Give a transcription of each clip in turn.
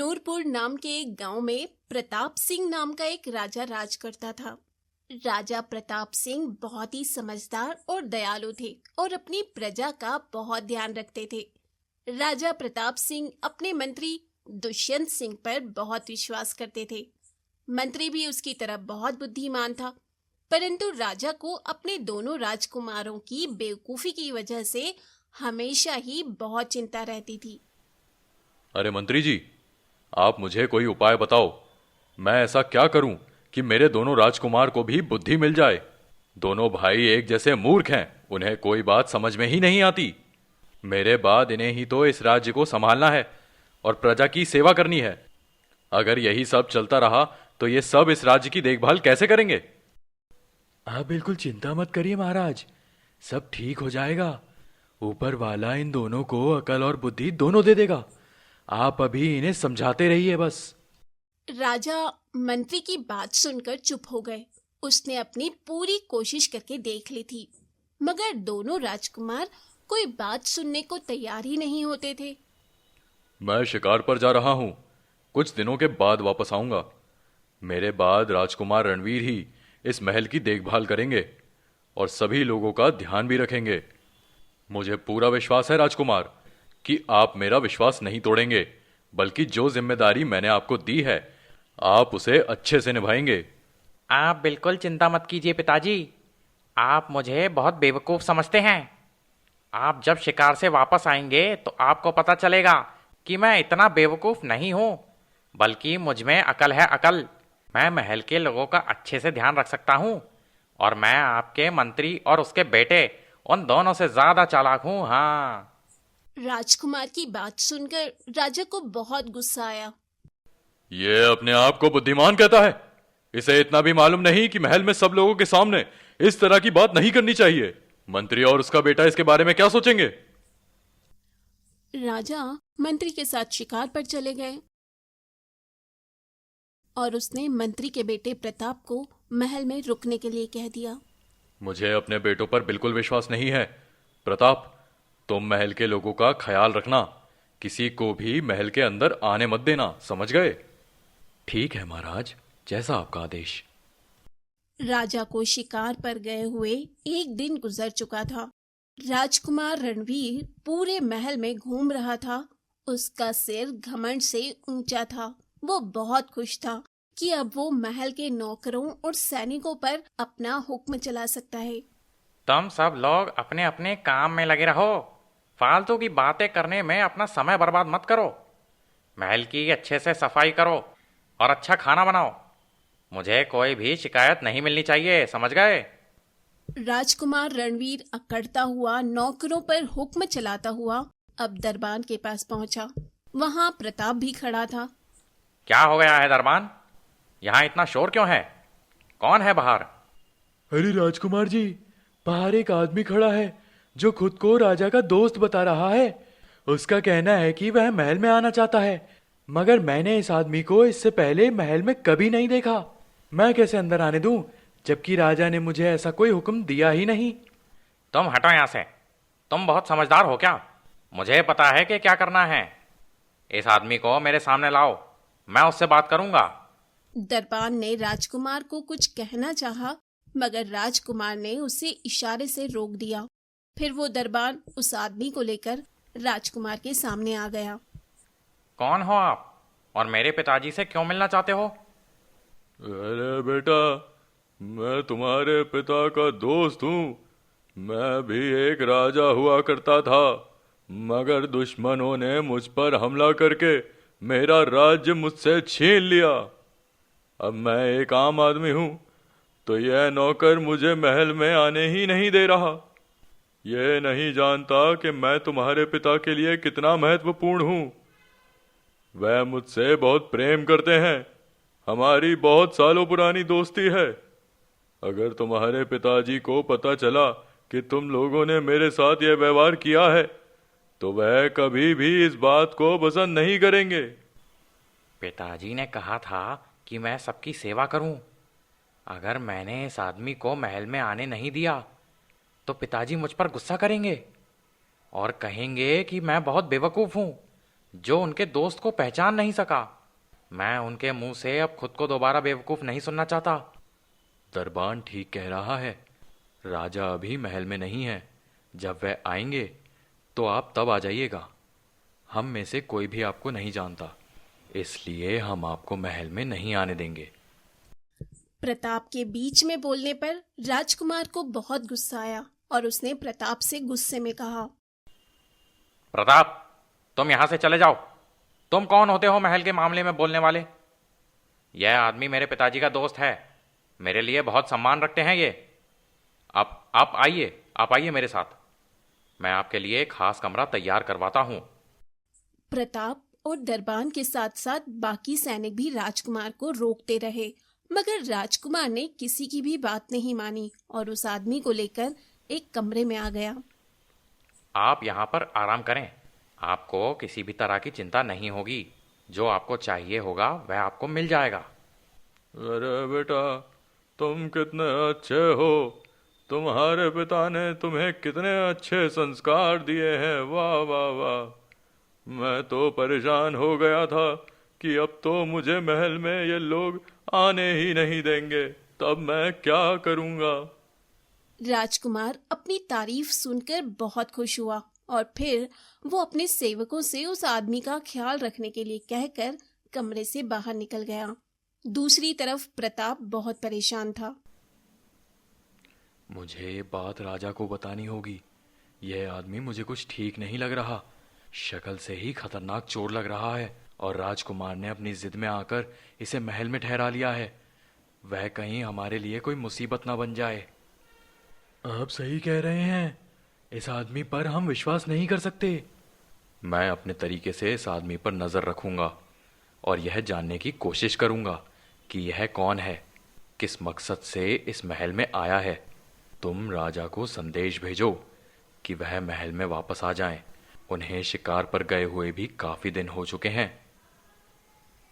नूरपुर नाम के एक गांव में प्रताप सिंह नाम का एक राजा राज करता था। राजा प्रताप सिंह बहुत ही समझदार और दयालु थे और अपनी प्रजा का बहुत ध्यान रखते थे। राजा प्रताप सिंह अपने मंत्री दुष्यंत सिंह पर बहुत विश्वास करते थे। मंत्री भी उसकी तरफ बहुत बुद्धिमान था, परंतु राजा को अपने दोनों राजकुमारों की बेवकूफी की वजह से हमेशा ही बहुत चिंता रहती थी। अरे मंत्री जी, आप मुझे कोई उपाय बताओ। मैं ऐसा क्या करूं कि मेरे दोनों राजकुमार को भी बुद्धि मिल जाए। दोनों भाई एक जैसे मूर्ख हैं, उन्हें कोई बात समझ में ही नहीं आती। मेरे बाद इन्हें ही तो इस राज्य को संभालना है और प्रजा की सेवा करनी है। अगर यही सब चलता रहा तो ये सब इस राज्य की देखभाल कैसे करेंगे? आप बिल्कुल चिंता मत करिए महाराज, सब ठीक हो जाएगा। ऊपर वाला इन दोनों को अकल और बुद्धि दोनों दे देगा। आप अभी इन्हें समझाते रहिए बस। राजा मंत्री की बात सुनकर चुप हो गए। उसने अपनी पूरी कोशिश करके देख ली थी, मगर दोनों राजकुमार कोई बात सुनने को तैयार ही नहीं होते थे। मैं शिकार पर जा रहा हूं, कुछ दिनों के बाद वापस आऊंगा। मेरे बाद राजकुमार रणवीर ही इस महल की देखभाल करेंगे और सभी लोगों का ध्यान भी रखेंगे। मुझे पूरा विश्वास है राजकुमार कि आप मेरा विश्वास नहीं तोड़ेंगे, बल्कि जो जिम्मेदारी मैंने आपको दी है आप उसे अच्छे से निभाएंगे। आप बिल्कुल चिंता मत कीजिए पिताजी, आप मुझे बहुत बेवकूफ़ समझते हैं। आप जब शिकार से वापस आएंगे तो आपको पता चलेगा कि मैं इतना बेवकूफ़ नहीं हूँ, बल्कि मुझ में अकल है अकल। मैं महल के लोगों का अच्छे से ध्यान रख सकता हूँ और मैं आपके मंत्री और उसके बेटे उन दोनों से ज़्यादा चालाक हूँ। हाँ। राजकुमार की बात सुनकर राजा को बहुत गुस्सा आया। ये अपने आप को बुद्धिमान कहता है। इसे इतना भी मालूम नहीं कि महल में सब लोगों के सामने इस तरह की बात नहीं करनी चाहिए। मंत्री और उसका बेटा इसके बारे में क्या सोचेंगे? राजा मंत्री के साथ शिकार पर चले गए और उसने मंत्री के बेटे प्रताप को महल में रुकने के लिए कह दिया। मुझे अपने बेटों पर बिल्कुल विश्वास नहीं है। प्रताप, तुम महल के लोगों का ख्याल रखना, किसी को भी महल के अंदर आने मत देना, समझ गए? ठीक है महाराज, जैसा आपका आदेश। राजा को शिकार पर गए हुए एक दिन गुजर चुका था। राजकुमार रणवीर पूरे महल में घूम रहा था। उसका सिर घमंड से ऊंचा था। वो बहुत खुश था कि अब वो महल के नौकरों और सैनिकों पर अपना हुक्म चला सकता है। तुम सब लोग अपने अपने काम में लगे रहो, फालतू की बातें करने में अपना समय बर्बाद मत करो। महल की अच्छे से सफाई करो और अच्छा खाना बनाओ। मुझे कोई भी शिकायत नहीं मिलनी चाहिए, समझ गए? राजकुमार रणवीर अकड़ता हुआ नौकरों पर हुक्म चलाता हुआ अब दरबान के पास पहुंचा। वहां प्रताप भी खड़ा था। क्या हो गया है दरबान? यहाँ इतना शोर क्यों है? कौन है बाहर? अरे राजकुमार जी, बाहर एक आदमी खड़ा है जो खुद को राजा का दोस्त बता रहा है। उसका कहना है कि वह महल में आना चाहता है, मगर मैंने इस आदमी को इससे पहले महल में कभी नहीं देखा। मैं कैसे अंदर आने दूं, जबकि राजा ने मुझे ऐसा कोई हुक्म दिया ही नहीं। तुम हटो यहाँ से। तुम बहुत समझदार हो क्या? मुझे पता है कि क्या करना है। इस आदमी को मेरे सामने लाओ, मैं उससे बात करूंगा। दरबान ने राजकुमार को कुछ कहना चाहा, मगर राजकुमार ने उसे इशारे से रोक दिया। फिर वो दरबान उस आदमी को लेकर राजकुमार के सामने आ गया। कौन हो आप और मेरे पिताजी से क्यों मिलना चाहते हो? अरे बेटा, मैं तुम्हारे पिता का दोस्त हूँ। मैं भी एक राजा हुआ करता था, मगर दुश्मनों ने मुझ पर हमला करके मेरा राज्य मुझसे छीन लिया। अब मैं एक आम आदमी हूँ, तो यह नौकर मुझे महल में आने ही नहीं दे रहा। यह नहीं जानता कि मैं तुम्हारे पिता के लिए कितना महत्वपूर्ण हूँ। वह मुझसे बहुत प्रेम करते हैं, हमारी बहुत सालों पुरानी दोस्ती है। अगर तुम्हारे पिताजी को पता चला कि तुम लोगों ने मेरे साथ यह व्यवहार किया है, तो वह कभी भी इस बात को पसंद नहीं करेंगे। पिताजी ने कहा था कि मैं सबकी सेवा करूं। अगर मैंने इस आदमी को महल में आने नहीं दिया तो पिताजी मुझ पर गुस्सा करेंगे और कहेंगे कि मैं बहुत बेवकूफ़ हूं, जो उनके दोस्त को पहचान नहीं सका। मैं उनके मुंह से अब खुद को दोबारा बेवकूफ नहीं सुनना चाहता। दरबान ठीक कह रहा है। राजा अभी महल में नहीं है। जब वह आएंगे तो आप तब आ जाइएगा। हम में से कोई भी आपको नहीं जानता, इसलिए हम आपको महल में नहीं आने देंगे। प्रताप के बीच में बोलने पर राजकुमार को बहुत गुस्सा आया और उसने प्रताप से गुस्से में कहा, प्रताप, तुम यहां से चले जाओ। तुम कौन होते हो महल के मामले में बोलने वाले? यह आदमी मेरे पिताजी का दोस्त है। मेरे लिए बहुत सम्मान रखते हैं ये। आप आइए मेरे साथ। मैं आपके लिए एक खास कमरा तैयार करवाता हूं। प्रताप और दरबान के साथ साथ बाकी सैनिक भी राजकुमार को रोकते रहे, मगर राजकुमार ने किसी की भी बात नहीं मानी और उस आदमी को लेकर एक कमरे में आ गया। आप यहाँ पर आराम करें। आपको किसी भी तरह की चिंता नहीं होगी। जो आपको चाहिए होगा वह आपको मिल जाएगा। अरे बेटा, तुम कितने अच्छे हो। तुम्हारे पिता ने तुम्हें कितने अच्छे संस्कार दिए हैं। वाह वाह वाह। मैं तो परेशान हो गया था कि अब तो मुझे महल में ये लोग आने ही नहीं देंगे। तब मैं क्या करूंगा। राजकुमार अपनी तारीफ सुनकर बहुत खुश हुआ और फिर वो अपने सेवकों से उस आदमी का ख्याल रखने के लिए कहकर कमरे से बाहर निकल गया। दूसरी तरफ प्रताप बहुत परेशान था। मुझे ये बात राजा को बतानी होगी। यह आदमी मुझे कुछ ठीक नहीं लग रहा। शक्ल से ही खतरनाक चोर लग रहा है और राजकुमार ने अपनी जिद में आकर इसे महल में ठहरा लिया है। वह कहीं हमारे लिए कोई मुसीबत ना बन जाए। आप सही कह रहे हैं। इस आदमी पर हम विश्वास नहीं कर सकते। मैं अपने तरीके से इस आदमी पर नजर रखूंगा और यह जानने की कोशिश करूंगा कि यह कौन है, किस मकसद से इस महल में आया है। तुम राजा को संदेश भेजो कि वह महल में वापस आ जाएं। उन्हें शिकार पर गए हुए भी काफी दिन हो चुके हैं।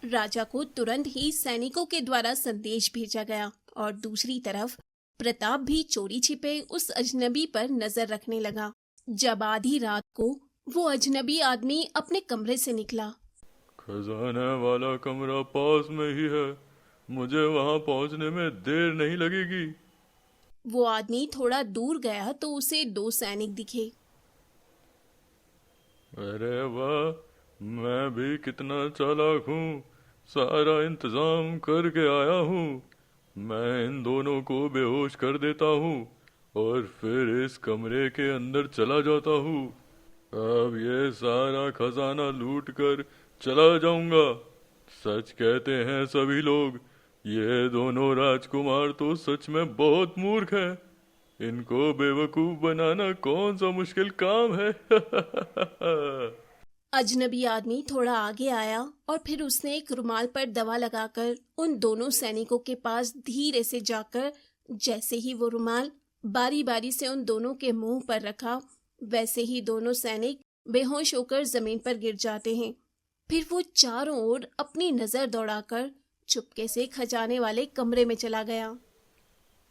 राजा को तुरंत ही सैनिकों के द्वारा संदेश भेजा गया और दूसरी तरफ प्रताप भी चोरी छिपे उस अजनबी पर नजर रखने लगा। जब आधी रात को वो अजनबी आदमी अपने कमरे से निकला। खजाने वाला कमरा पास में ही है। मुझे वहां पहुंचने में देर नहीं लगेगी। वो आदमी थोड़ा दूर गया तो उसे 2 सैनिक दिखे। अरे वाह, मैं भी कितना चालाक हूँ। सारा इंतजाम करके आया हूँ। मैं इन दोनों को बेहोश कर देता हूँ और फिर इस कमरे के अंदर चला जाता हूँ। अब ये सारा खजाना लूट कर चला जाऊंगा। सच कहते हैं सभी लोग, ये दोनों राजकुमार तो सच में बहुत मूर्ख हैं। इनको बेवकूफ बनाना कौन सा मुश्किल काम है। अजनबी आदमी थोड़ा आगे आया और फिर उसने एक रुमाल पर दवा लगाकर उन दोनों सैनिकों के पास धीरे से जाकर जैसे ही वो रुमाल बारी बारी से उन दोनों के मुंह पर रखा, वैसे ही दोनों सैनिक बेहोश होकर जमीन पर गिर जाते हैं। फिर वो चारों ओर अपनी नजर दौड़ाकर चुपके से खजाने वाले कमरे में चला गया।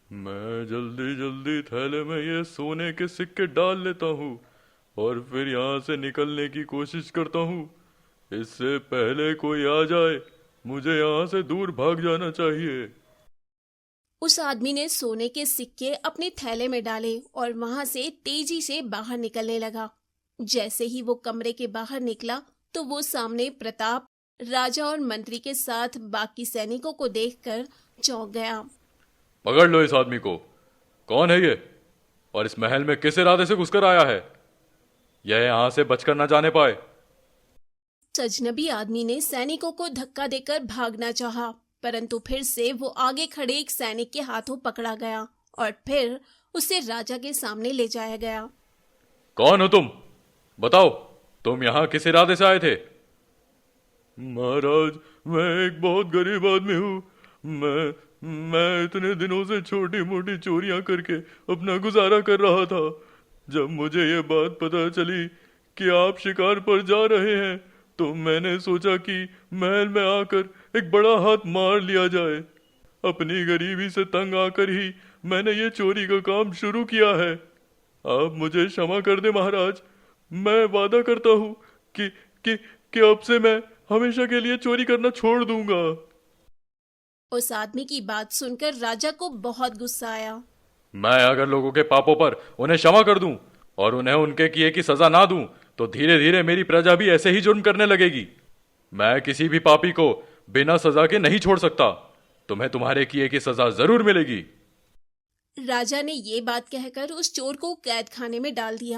मैं जल्दी जल्दी थैले में ये सोने के सिक्के डाल लेता हूँ और फिर यहाँ से निकलने की कोशिश करता हूँ। इससे पहले कोई आ जाए, मुझे यहाँ से दूर भाग जाना चाहिए। उस आदमी ने सोने के सिक्के अपने थैले में डाले और वहां से तेजी से बाहर निकलने लगा। जैसे ही वो कमरे के बाहर निकला तो वो सामने प्रताप, राजा और मंत्री के साथ बाकी सैनिकों को देखकर चौंक गया। पकड़ लो इस आदमी को। कौन है ये और इस महल में किस इरादे से घुसकर आया है? यह यहाँ से बचकर न जाने पाए। अजनबी आदमी ने सैनिकों को धक्का देकर भागना चाहा, परंतु फिर से वो आगे खड़े एक सैनिक के हाथों पकड़ा गया और फिर उसे राजा के सामने ले जाया गया। कौन हो तुम? बताओ, तुम यहाँ किस इरादे से आए थे? महाराज, मैं एक बहुत गरीब आदमी हूँ। मैं इतने दिनों से छोटी मोटी चोरियां करके अपना गुजारा कर रहा था। जब मुझे ये बात पता चली कि आप शिकार पर जा रहे हैं तो मैंने सोचा कि महल में आकर एक बड़ा हाथ मार लिया जाए। अपनी गरीबी से तंग आकर ही मैंने ये चोरी का काम शुरू किया है। आप मुझे क्षमा कर दे महाराज। मैं वादा करता हूँ कि अब से मैं हमेशा के लिए चोरी करना छोड़ दूंगा। उस आदमी की बात सुनकर राजा को बहुत गुस्सा आया। मैं अगर लोगों के पापों पर उन्हें क्षमा कर दूं और उन्हें उनके किए की सजा ना दूं तो धीरे धीरे मेरी प्रजा भी ऐसे ही जुर्म करने लगेगी। मैं किसी भी पापी को बिना सजा के नहीं छोड़ सकता। तुम्हें तुम्हारे किए की सजा जरूर मिलेगी। राजा ने ये बात कहकर उस चोर को कैद खाने में डाल दिया।